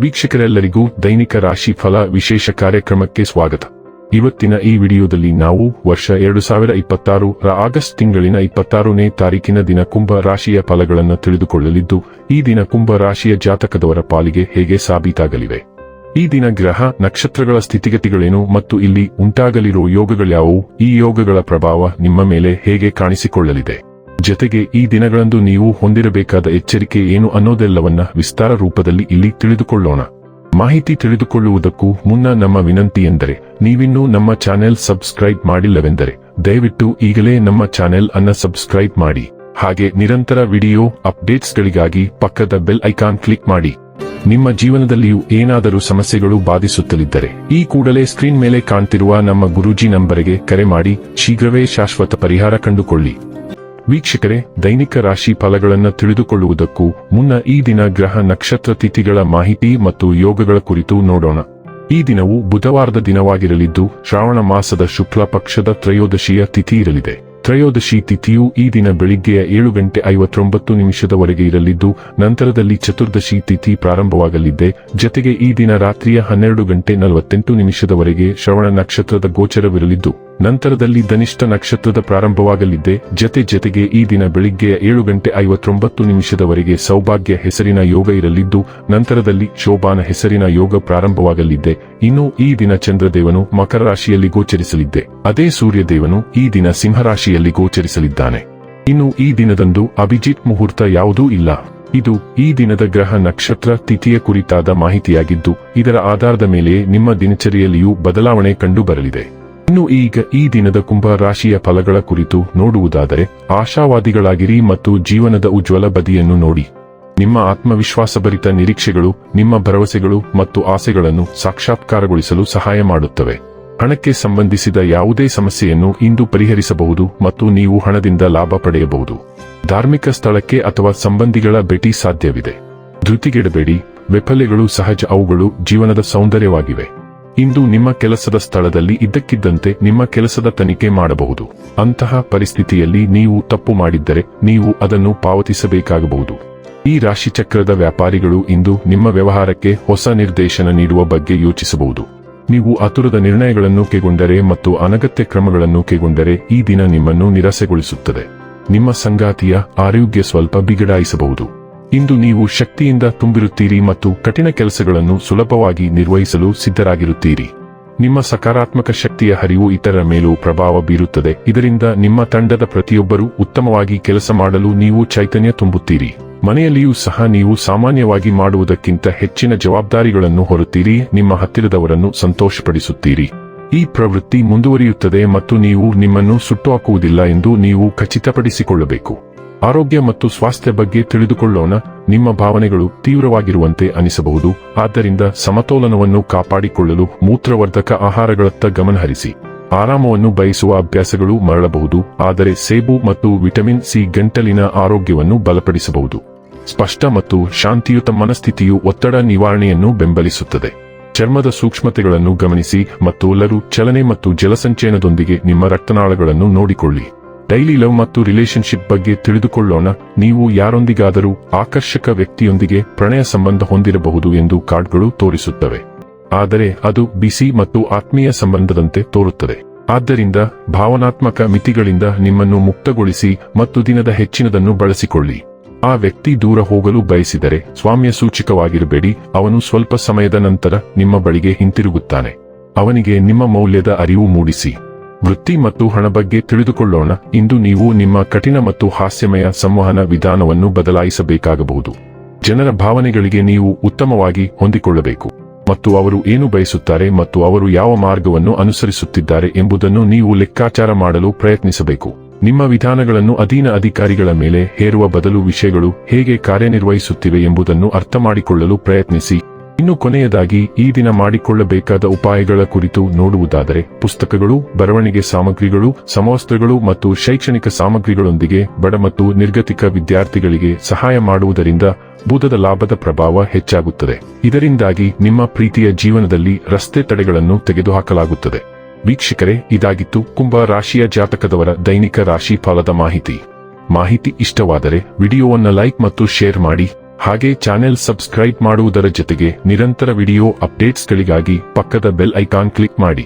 ವೀಕ್ಷಕರೆಲ್ಲರಿಗೂ ದೈನಿಕ ರಾಶಿ ಫಲ ವಿಶೇಷ ಕಾರ್ಯಕ್ರಮಕ್ಕೆ ಸ್ವಾಗತ. ಇವತ್ತಿನ ಈ ವಿಡಿಯೋದಲ್ಲಿ ನಾವು ವರ್ಷ 2026 ರ ಆಗಸ್ಟ್ ತಿಂಗಳಿನ 26ನೇ ತಾರೀಕಿನ ದಿನ ಕುಂಭ ರಾಶಿಯ ಫಲಗಳನ್ನು ತಿಳಿದುಕೊಳ್ಳಲಿದ್ದು, ಈ ದಿನ ಕುಂಭ ರಾಶಿಯ ಜಾತಕದವರ ಪಾಲಿಗೆ ಹೇಗೆ ಸಾಬೀತಾಗಲಿವೆ, ಈ ದಿನ ಗ್ರಹ ನಕ್ಷತ್ರಗಳ ಸ್ಥಿತಿಗತಿಗಳೇನು ಮತ್ತು ಇಲ್ಲಿ ಉಂಟಾಗಲಿರುವ ಯೋಗಗಳ್ಯಾವುವು, ಈ ಯೋಗಗಳ ಪ್ರಭಾವ ನಿಮ್ಮ ಮೇಲೆ ಹೇಗೆ ಕಾಣಿಸಿಕೊಳ್ಳಲಿದೆ, ಜೊತೆಗೆ ಈ ದಿನಗಳಂದು ನೀವು ಹೊಂದಿರಬೇಕಾದ ಎಚ್ಚರಿಕೆ ಏನು ಅನ್ನೋದೆಲ್ಲವನ್ನ ವಿಸ್ತಾರ ರೂಪದಲ್ಲಿ ಇಲ್ಲಿ ತಿಳಿದುಕೊಳ್ಳೋಣ. ಮಾಹಿತಿ ತಿಳಿದುಕೊಳ್ಳುವುದಕ್ಕೂ ಮುನ್ನ ನಮ್ಮ ವಿನಂತಿ ಎಂದರೆ, ನೀವಿನ್ನೂ ನಮ್ಮ ಚಾನೆಲ್ ಸಬ್ಸ್ಕ್ರೈಬ್ ಮಾಡಿಲ್ಲವೆಂದರೆ ದಯವಿಟ್ಟು ಈಗಲೇ ನಮ್ಮ ಚಾನೆಲ್ ಅನ್ನ ಸಬ್ಸ್ಕ್ರೈಬ್ ಮಾಡಿ. ಹಾಗೆ ನಿರಂತರ ವಿಡಿಯೋ ಅಪ್ಡೇಟ್ಸ್ಗಳಿಗಾಗಿ ಪಕ್ಕದ ಬೆಲ್ ಐಕಾನ್ ಕ್ಲಿಕ್ ಮಾಡಿ. ನಿಮ್ಮ ಜೀವನದಲ್ಲಿಯೂ ಏನಾದರೂ ಸಮಸ್ಯೆಗಳು ಬಾಧಿಸುತ್ತಲಿದ್ದರೆ ಈ ಕೂಡಲೇ ಸ್ಕ್ರೀನ್ ಮೇಲೆ ಕಾಣ್ತಿರುವ ನಮ್ಮ ಗುರೂಜಿ ನಂಬರಿಗೆ ಕರೆ ಮಾಡಿ ಶೀಘ್ರವೇ ಶಾಶ್ವತ ಪರಿಹಾರ ಕಂಡುಕೊಳ್ಳಿ. ವೀಕ್ಷಕರೇ, ದೈನಿಕ ರಾಶಿ ಫಲಗಳನ್ನು ತಿಳಿದುಕೊಳ್ಳುವುದಕ್ಕೂ ಮುನ್ನ ಈ ದಿನ ಗ್ರಹ ನಕ್ಷತ್ರ ತಿಥಿಗಳ ಮಾಹಿತಿ ಮತ್ತು ಯೋಗಗಳ ಕುರಿತು ನೋಡೋಣ. ಈ ದಿನವು ಬುಧವಾರದ ದಿನವಾಗಿರಲಿದ್ದು, ಶ್ರಾವಣ ಮಾಸದ ಶುಕ್ಲ ಪಕ್ಷದ ತ್ರಯೋದಶಿಯ ತಿಥಿ ಇರಲಿದೆ. ತ್ರಯೋದಶಿ ತಿಥಿಯು ಈ ದಿನ ಬೆಳಿಗ್ಗೆಯ 7:59 ಇರಲಿದ್ದು, ನಂತರದಲ್ಲಿ ಚತುರ್ದಶಿ ತಿಥಿ ಪ್ರಾರಂಭವಾಗಲಿದೆ. ಜೊತೆಗೆ ಈ ದಿನ ರಾತ್ರಿಯ 12:48 ಶ್ರವಣ ನಕ್ಷತ್ರದ ಗೋಚರವಿರಲಿದ್ದು, ನಂತರದಲ್ಲಿ ಧನಿಷ್ಠ ನಕ್ಷತ್ರದ ಪ್ರಾರಂಭವಾಗಲಿದೆ. ಜೊತೆಗೆ ಈ ದಿನ ಬೆಳಿಗ್ಗೆಯ 7:59 ಸೌಭಾಗ್ಯ ಹೆಸರಿನ ಯೋಗ ಇರಲಿದ್ದು, ನಂತರದಲ್ಲಿ ಶೋಭಾನ ಹೆಸರಿನ ಯೋಗ ಪ್ರಾರಂಭವಾಗಲಿದೆ. ಇನ್ನು ಈ ದಿನ ಚಂದ್ರದೇವನು ಮಕರ ರಾಶಿಯಲ್ಲಿ ಗೋಚರಿಸಲಿದ್ದೆ, ಅದೇ ಸೂರ್ಯದೇವನು ಈ ದಿನ ಸಿಂಹರಾಶಿಯಲ್ಲಿ ಗೋಚರಿಸಲಿದ್ದಾನೆ. ಇನ್ನು ಈ ದಿನದಂದು ಅಭಿಜಿತ್ ಮುಹೂರ್ತ ಯಾವುದೂ ಇಲ್ಲ. ಇದು ಈ ದಿನದ ಗ್ರಹ ನಕ್ಷತ್ರ ತಿಥಿಯ ಕುರಿತಾದ ಮಾಹಿತಿಯಾಗಿದ್ದು, ಇದರ ಆಧಾರದ ಮೇಲೆ ನಿಮ್ಮ ದಿನಚರಿಯಲ್ಲಿಯೂ ಬದಲಾವಣೆ ಕಂಡು ಬರಲಿದೆ. ಇನ್ನು ಈಗ ಈ ದಿನದ ಕುಂಭ ರಾಶಿಯ ಫಲಗಳ ಕುರಿತು ನೋಡುವುದಾದರೆ, ಆಶಾವಾದಿಗಳಾಗಿರಿ ಮತ್ತು ಜೀವನದ ಉಜ್ವಲ ಬದಿಯನ್ನು ನೋಡಿ. ನಿಮ್ಮ ಆತ್ಮವಿಶ್ವಾಸಭರಿತ ನಿರೀಕ್ಷೆಗಳು ನಿಮ್ಮ ಭರವಸೆಗಳು ಮತ್ತು ಆಸೆಗಳನ್ನು ಸಾಕ್ಷಾತ್ಕಾರಗೊಳಿಸಲು ಸಹಾಯ ಮಾಡುತ್ತವೆ. ಹಣಕ್ಕೆ ಸಂಬಂಧಿಸಿದ ಯಾವುದೇ ಸಮಸ್ಯೆಯನ್ನು ಇಂದು ಪರಿಹರಿಸಬಹುದು ಮತ್ತು ನೀವು ಹಣದಿಂದ ಲಾಭ ಪಡೆಯಬಹುದು. ಧಾರ್ಮಿಕ ಸ್ಥಳಕ್ಕೆ ಅಥವಾ ಸಂಬಂಧಿಗಳ ಭೇಟಿ ಸಾಧ್ಯವಿದೆ. ಧೃತಿಗೆಡಬೇಡಿ, ವೈಫಲ್ಯಗಳು ಸಹಜ, ಅವುಗಳು ಜೀವನದ ಸೌಂದರ್ಯವಾಗಿವೆ. ಇಂದು ನಿಮ್ಮ ಕೆಲಸದ ಸ್ಥಳದಲ್ಲಿ ಇದ್ದಕ್ಕಿದ್ದಂತೆ ನಿಮ್ಮ ಕೆಲಸದ ತನಿಖೆ ಮಾಡಬಹುದು. ಅಂತಹ ಪರಿಸ್ಥಿತಿಯಲ್ಲಿ ನೀವು ತಪ್ಪು ಮಾಡಿದ್ದರೆ ನೀವು ಅದನ್ನು ಪಾವತಿಸಬೇಕಾಗಬಹುದು. ಈ ರಾಶಿಚಕ್ರದ ವ್ಯಾಪಾರಿಗಳು ಇಂದು ನಿಮ್ಮ ವ್ಯವಹಾರಕ್ಕೆ ಹೊಸ ನಿರ್ದೇಶನ ನೀಡುವ ಬಗ್ಗೆ ಯೋಚಿಸಬಹುದು. ನೀವು ಆತುರದ ನಿರ್ಣಯಗಳನ್ನು ಕೈಗೊಂಡರೆ ಮತ್ತು ಅನಗತ್ಯ ಕ್ರಮಗಳನ್ನು ಕೈಗೊಂಡರೆ ಈ ದಿನ ನಿಮ್ಮನ್ನು ನಿರಾಸೆಗೊಳಿಸುತ್ತದೆ. ನಿಮ್ಮ ಸಂಗಾತಿಯ ಆರೋಗ್ಯ ಸ್ವಲ್ಪ ಬಿಗಡಾಯಿಸಬಹುದು. ಇಂದು ನೀವು ಶಕ್ತಿಯಿಂದ ತುಂಬಿರುತ್ತೀರಿ ಮತ್ತು ಕಠಿಣ ಕೆಲಸಗಳನ್ನು ಸುಲಭವಾಗಿ ನಿರ್ವಹಿಸಲು ಸಿದ್ಧರಾಗಿರುತ್ತೀರಿ. ನಿಮ್ಮ ಸಕಾರಾತ್ಮಕ ಶಕ್ತಿಯ ಹರಿವು ಇತರರ ಮೇಲೂ ಪ್ರಭಾವ ಬೀರುತ್ತದೆ. ಇದರಿಂದ ನಿಮ್ಮ ತಂಡದ ಪ್ರತಿಯೊಬ್ಬರೂ ಉತ್ತಮವಾಗಿ ಕೆಲಸ ಮಾಡಲು ನೀವು ಚೈತನ್ಯ ತುಂಬುತ್ತೀರಿ. ಮನೆಯಲ್ಲಿಯೂ ಸಹ ನೀವು ಸಾಮಾನ್ಯವಾಗಿ ಮಾಡುವುದಕ್ಕಿಂತ ಹೆಚ್ಚಿನ ಜವಾಬ್ದಾರಿಗಳನ್ನು ಹೊರುತ್ತೀರಿ. ನಿಮ್ಮ ಹತ್ತಿರದವರನ್ನು ಸಂತೋಷಪಡಿಸುತ್ತೀರಿ. ಈ ಪ್ರವೃತ್ತಿ ಮುಂದುವರಿಯುತ್ತದೆ ಮತ್ತು ನೀವು ನಿಮ್ಮನ್ನು ಸುಟ್ಟುಹಾಕುವುದಿಲ್ಲ ಎಂದು ನೀವು ಖಚಿತಪಡಿಸಿಕೊಳ್ಳಬೇಕು. ಆರೋಗ್ಯ ಮತ್ತು ಸ್ವಾಸ್ಥ್ಯ ಬಗ್ಗೆ ತಿಳಿದುಕೊಳ್ಳೋಣ. ನಿಮ್ಮ ಭಾವನೆಗಳು ತೀವ್ರವಾಗಿರುವಂತೆ ಅನಿಸಬಹುದು. ಆದ್ದರಿಂದ ಸಮತೋಲನವನ್ನು ಕಾಪಾಡಿಕೊಳ್ಳಲು ಮೂತ್ರವರ್ಧಕ ಆಹಾರಗಳತ್ತ ಗಮನಹರಿಸಿ. ಆರಾಮವನ್ನು ಬಯಸುವ ಅಭ್ಯಾಸಗಳು ಮರಳಬಹುದು, ಆದರೆ ಸೇಬು ಮತ್ತು ವಿಟಮಿನ್ ಸಿ ಗಂಟಲಿನ ಆರೋಗ್ಯವನ್ನು ಬಲಪಡಿಸಬಹುದು. ಸ್ಪಷ್ಟ ಮತ್ತು ಶಾಂತಿಯುತ ಮನಸ್ಥಿತಿಯು ಒತ್ತಡ ನಿವಾರಣೆಯನ್ನು ಬೆಂಬಲಿಸುತ್ತದೆ. ಚರ್ಮದ ಸೂಕ್ಷ್ಮತೆಗಳನ್ನು ಗಮನಿಸಿ ಮತ್ತು ಲರು ಚಲನೆ ಮತ್ತು ಜಲಸಂಚಯನದೊಂದಿಗೆ ನಿಮ್ಮ ರಕ್ತನಾಳಗಳನ್ನು ನೋಡಿಕೊಳ್ಳಿ. ಡೈಲಿ ಲವ್ ಮತ್ತು ರಿಲೇಶನ್ಶಿಪ್ ಬಗ್ಗೆ ತಿಳಿದುಕೊಳ್ಳೋಣ. ನೀವು ಯಾರೊಂದಿಗಾದರೂ ಆಕರ್ಷಕ ವ್ಯಕ್ತಿಯೊಂದಿಗೆ ಪ್ರಣಯ ಸಂಬಂಧ ಹೊಂದಿರಬಹುದು ಎಂದು ಕಾರ್ಡ್ಗಳು ತೋರಿಸುತ್ತವೆ, ಆದರೆ ಅದು ಬಿಸಿ ಮತ್ತು ಆತ್ಮೀಯ ಸಂಬಂಧದಂತೆ ತೋರುತ್ತದೆ. ಆದ್ದರಿಂದ ಭಾವನಾತ್ಮಕ ಮಿತಿಗಳಿಂದ ನಿಮ್ಮನ್ನು ಮುಕ್ತಗೊಳಿಸಿ ಮತ್ತು ದಿನದ ಹೆಚ್ಚಿನದನ್ನು ಬಳಸಿಕೊಳ್ಳಿ. ಆ ವ್ಯಕ್ತಿ ದೂರ ಹೋಗಲು ಬಯಸಿದರೆ ಸ್ವಾಮ್ಯ ಸೂಚಕವಾಗಿರಬೇಡಿ. ಅವನು ಸ್ವಲ್ಪ ಸಮಯದ ನಂತರ ನಿಮ್ಮ ಬಳಿಗೆ ಹಿಂತಿರುಗುತ್ತಾನೆ. ಅವನಿಗೆ ನಿಮ್ಮ ಮೌಲ್ಯದ ಅರಿವು ಮೂಡಿಸಿ. ವೃತ್ತಿ ಮತ್ತು ಹಣ ಬಗ್ಗೆ ತಿಳಿದುಕೊಳ್ಳೋಣ. ಇಂದು ನೀವು ನಿಮ್ಮ ಕಠಿಣ ಮತ್ತು ಹಾಸ್ಯಮಯ ಸಂವಹನ ವಿಧಾನವನ್ನು ಬದಲಾಯಿಸಬೇಕಾಗಬಹುದು. ಜನರ ಭಾವನೆಗಳಿಗೆ ನೀವು ಉತ್ತಮವಾಗಿ ಹೊಂದಿಕೊಳ್ಳಬೇಕು ಮತ್ತು ಅವರು ಏನು ಬಯಸುತ್ತಾರೆ ಮತ್ತು ಅವರು ಯಾವ ಮಾರ್ಗವನ್ನು ಅನುಸರಿಸುತ್ತಿದ್ದಾರೆ ಎಂಬುದನ್ನು ನೀವು ಲೆಕ್ಕಾಚಾರ ಮಾಡಲು ಪ್ರಯತ್ನಿಸಬೇಕು. ನಿಮ್ಮ ವಿಧಾನಗಳನ್ನು ಅಧೀನ ಅಧಿಕಾರಿಗಳ ಮೇಲೆ ಹೇರುವ ಬದಲು ವಿಷಯಗಳು ಹೇಗೆ ಕಾರ್ಯನಿರ್ವಹಿಸುತ್ತಿವೆ ಎಂಬುದನ್ನು ಅರ್ಥಮಾಡಿಕೊಳ್ಳಲು ಪ್ರಯತ್ನಿಸಿ. ಇನ್ನು ಕೊನೆಯದಾಗಿ ಈ ದಿನ ಮಾಡಿಕೊಳ್ಳಬೇಕಾದ ಉಪಾಯಗಳ ಕುರಿತು ನೋಡುವುದಾದರೆ, ಪುಸ್ತಕಗಳು, ಬರವಣಿಗೆ ಸಾಮಗ್ರಿಗಳು, ಸಮವಸ್ತ್ರಗಳು ಮತ್ತು ಶೈಕ್ಷಣಿಕ ಸಾಮಗ್ರಿಗಳೊಂದಿಗೆ ಬಡ ಮತ್ತು ನಿರ್ಗತಿಕ ವಿದ್ಯಾರ್ಥಿಗಳಿಗೆ ಸಹಾಯ ಮಾಡುವುದರಿಂದ ಬುಧದ ಲಾಭದ ಪ್ರಭಾವ ಹೆಚ್ಚಾಗುತ್ತದೆ. ಇದರಿಂದಾಗಿ ನಿಮ್ಮ ಪ್ರೀತಿಯ ಜೀವನದಲ್ಲಿ ರಸ್ತೆ ತಡೆಗಳನ್ನು ತೆಗೆದುಹಾಕಲಾಗುತ್ತದೆ. ವೀಕ್ಷಕರೇ, ಇದಾಗಿತ್ತು ಕುಂಭ ರಾಶಿಯ ಜಾತಕದವರ ದೈನಿಕ ರಾಶಿ ಫಲದ ಮಾಹಿತಿ. ಇಷ್ಟವಾದರೆ ವಿಡಿಯೋವನ್ನು ಲೈಕ್ ಮತ್ತು ಶೇರ್ ಮಾಡಿ. ಹಾಗೆ ಚಾನೆಲ್ ಸಬ್ಸ್ಕ್ರೈಬ್ ಮಾಡುವುದರ ಜೊತೆಗೆ ನಿರಂತರ ವಿಡಿಯೋ ಅಪ್ಡೇಟ್ಸ್ಗಳಿಗಾಗಿ ಪಕ್ಕದ ಬೆಲ್ ಐಕಾನ್ ಕ್ಲಿಕ್ ಮಾಡಿ.